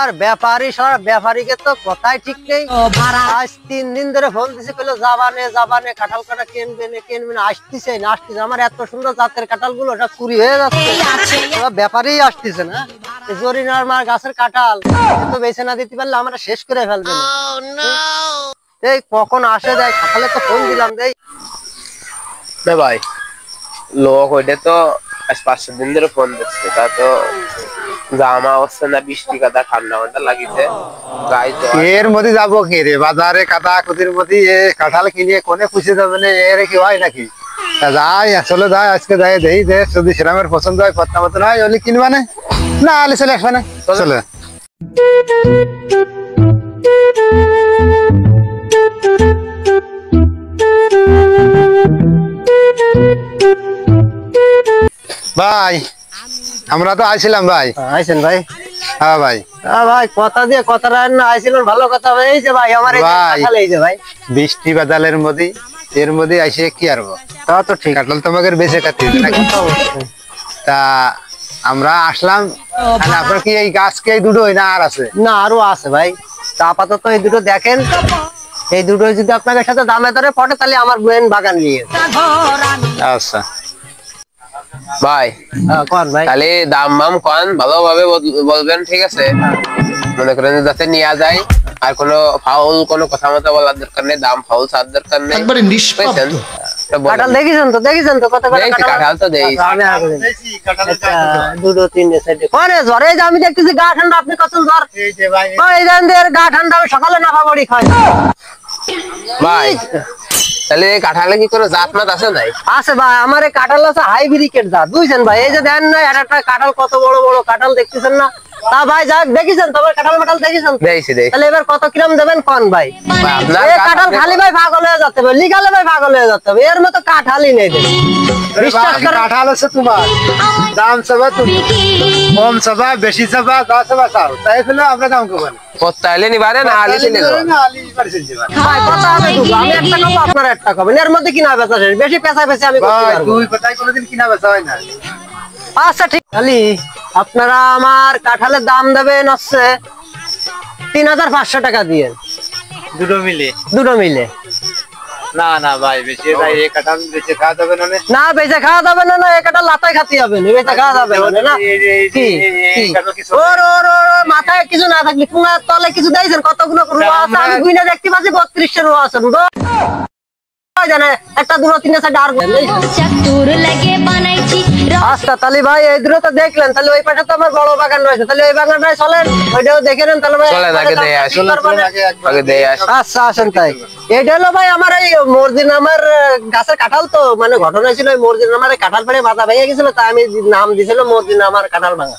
আর ব্যাপারীকে তো কথাই ঠিক নেই। আজ 3 দিন ধরে ফোন দিছে, কইলো যাবানে কাঁঠাল কাটা কিনবে না, আসতেছে না। আমার এত সুন্দর জাতের কাঁঠাল গুলো ওটা চুরি হয়ে যাচ্ছে, ব্যাপারী আসতেছে না। জরিনার মার গাছের কাঁঠাল এত বেছে না দিতে পারলে আমরা শেষ করে ফেলবে না। এই কখন আসে দেয়, সকালে তো ফোন দিলাম দেই ভাই লোক ওইটা তো 5-6 দিন ধরে ফোন দিচ্ছে, তা তো জামা হচ্ছে না, বৃষ্টি কাদা ঠান্ডা মান্ডা লাগিছে। এর মধ্যে যাবো কি রে, বাজারে কাদা কুতির মধ্যে কাঁঠাল কিনে কোনে খুশি যাবে না, এর কি হয় নাকি? যাই আসলে যাই, আজকে যাই দেই যে যদি সেরামের পছন্দ হয় পত্তা মতন হয় ওলি কিনবা না আলে চলে আসবে না চলে। ভাই আমরা তো আইছিলাম ভাই। আইছেন ভাই? হ্যাঁ ভাই। ভাই কথা দিয়ে কথা না আইছিলেন, ভালো কথা। এই যে ভাই আমার এই যে ভাই বৃষ্টি বাদলের মধ্যে এর মধ্যে আইসে কি আরবো, তা তো ঠিক কাঁঠাল তোমাকে বেঁচে খাতে তা আমরা আসলাম। আপনার কি এই গাছ কি এই দুটো না আর আছে? না আরো আছে ভাই, তা আপাতত এই দুটো দেখেন। এই দুটো যদি আপনাদের সাথে দামে দরে পড়ে তাহলে আমার মেন বাগান নিয়ে। আচ্ছা ভাই কোন ভাই, তাহলে দাম মাম কোন ভালোভাবে বলবেন, ঠিক আছে? মনে করেন যাতে নিয়ে যায়, আর কোনো ফাউল কোনো কথা মতো বলার দরকার নেই, দাম ফাউল ছাড়ার দরকার নেই। একবারে নিষ্পাপ। কাঁঠাল দেখেছেন তো কত কাঁঠাল তো দেই দুটো তিনটে সাইডে কোনে জ্বর। এই যে আমি দেখতেছি গা ঠান্ডা, আপনি কত জ্বর? এই যে ভাই ওই দেন গা ঠান্ডা, আমি সকালে নাফা বড়ি খাই ভাই। তাহলে কাঁঠালে কি কোনো জাত মাত আছে নাই? আছে ভাই, আমার এই কাঁঠাল আছে হাইব্রিড জাত, বুঝছেন ভাই? এই যে দেন না একটা কাঁঠাল, কত বড় বড় কাঁঠাল দেখতেছেন না? তা ভাই যাক দেখেছেন তোমার কাঁঠাল মাঠাল দেখেছেন? তাহলে এবার কত কিরম দেবেন কোন ভাই? এই কাঁঠাল খালি ভাই পাগল হয়ে যেতে হবে, লিগালে ভাই পাগল হয়ে যেতে হবে, এর মতো কাঁঠালই নেই। বিশ্বাস করেন কাঁঠাল আছে তোমার দাম সবা তুমি কম সবা বেশি সবা 10 সবা চাও, তাই ফেলে আমরা দাম কমাই পত্তাইলে নিবারে না আলি ছিল ভাই কথা হবে দুটো, আমি একটা খাবো আপনারা একটা খাবেন, এর মধ্যে কিনা বেচা শেষ। বেশি পেঁচা পেঁচে আমি করতে ভাই পারবো তুই কোথায় কোনোদিন কিনা বেচা হয় না। আচ্ছা ঠিক। খালি আপনারা আমার কাঁঠালের দাম দেবেন হচ্ছে 3500 টাকা দিয়ে দুটো মিলে। না না ভাই বেশি ভাই, এই কাঁঠাল বেশি খাওয়া যাবে না। না বেঁচে খাওয়া যাবে না, এই কাঁঠাল লাতায় খাতে হবে না, বেঁচে খাওয়া যাবে না। মাথায় কিছু না থাকলে পুনার তলে কিছু দিয়েছেন, কতগুলো রুয়া আছে আমি গুইনা দেখতে পাচ্ছি 32 রুয়া আছে। জানে একটা দুটো তিনটে সাইড আর আচ্ছা তাহলে ভাই এই দুটো তো দেখলেন, তাহলে ওই পাশে তো আমার বড় বাগান রয়েছে, তাহলে ওই বাগানটাই চলেন, ওইটাও দেখে নেন। তাহলে ভাই আচ্ছা আসেন। তাই এটা হলো ভাই আমার এই মর্জিন আমার গাছের কাঁঠাল। তো মানে ঘটনা ছিল ওই মর্জিন আমার কাঁঠাল পেড়ে মাথা ভেঙে গেছিল, তাই আমি নাম দিয়েছিল মর্জিন আমার কাঁঠাল ভাঙা।